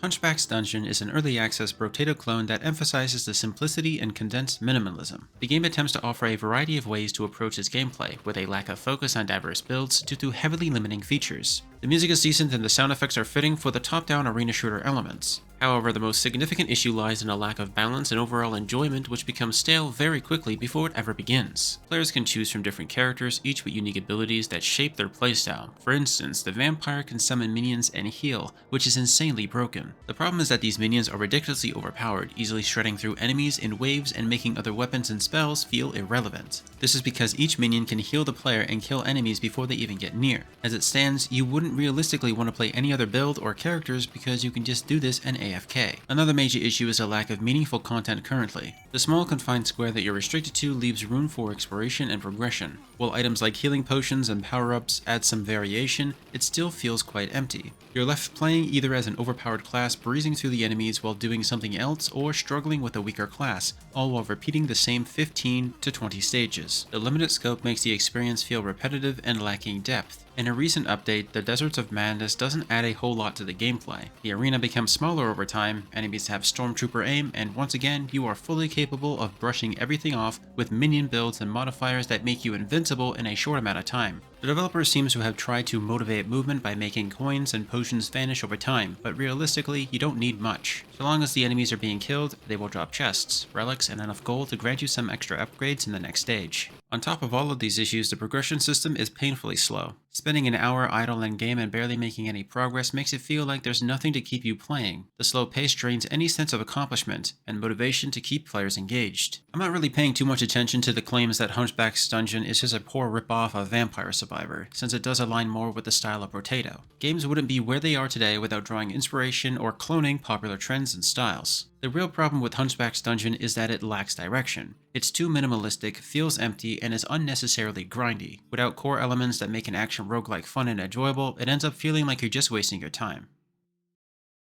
Hunchback'S Dungeon is an early access Brotato clone that emphasizes the simplicity and condensed minimalism. The game attempts to offer a variety of ways to approach its gameplay, with a lack of focus on diverse builds due to heavily limiting features. The music is decent and the sound effects are fitting for the top-down arena shooter elements. However, the most significant issue lies in a lack of balance and overall enjoyment, which becomes stale very quickly before it ever begins. Players can choose from different characters, each with unique abilities that shape their playstyle. For instance, the vampire can summon minions and heal, which is insanely broken. The problem is that these minions are ridiculously overpowered, easily shredding through enemies in waves and making other weapons and spells feel irrelevant. This is because each minion can heal the player and kill enemies before they even get near. As it stands, you wouldn't realistically want to play any other build or characters because you can just do this and AFK. Another major issue is a lack of meaningful content currently. The small confined square that you're restricted to leaves room for exploration and progression. While items like healing potions and power-ups add some variation, it still feels quite empty. You're left playing either as an overpowered class breezing through the enemies while doing something else, or struggling with a weaker class, all while repeating the same 15 to 20 stages. The limited scope makes the experience feel repetitive and lacking depth. In a recent update, the Deserts of Madness doesn't add a whole lot to the gameplay. The arena becomes smaller over time, enemies have stormtrooper aim, and once again, you are fully capable of brushing everything off with minion builds and modifiers that make you invincible in a short amount of time. The developer seems to have tried to motivate movement by making coins and potions vanish over time, but realistically, you don't need much. So long as the enemies are being killed, they will drop chests, relics, and enough gold to grant you some extra upgrades in the next stage. On top of all of these issues, the progression system is painfully slow. Spending an hour idle in game and barely making any progress makes it feel like there's nothing to keep you playing. The slow pace drains any sense of accomplishment and motivation to keep players engaged. I'm not really paying too much attention to the claims that Hunchback'S Dungeon is just a poor ripoff of Vampire Survivor, since it does align more with the style of Brotato. Games wouldn't be where they are today without drawing inspiration or cloning popular trends and styles. The real problem with Hunchback'S Dungeon is that it lacks direction. It's too minimalistic, feels empty, and is unnecessarily grindy. Without core elements that make an action roguelike fun and enjoyable, it ends up feeling like you're just wasting your time.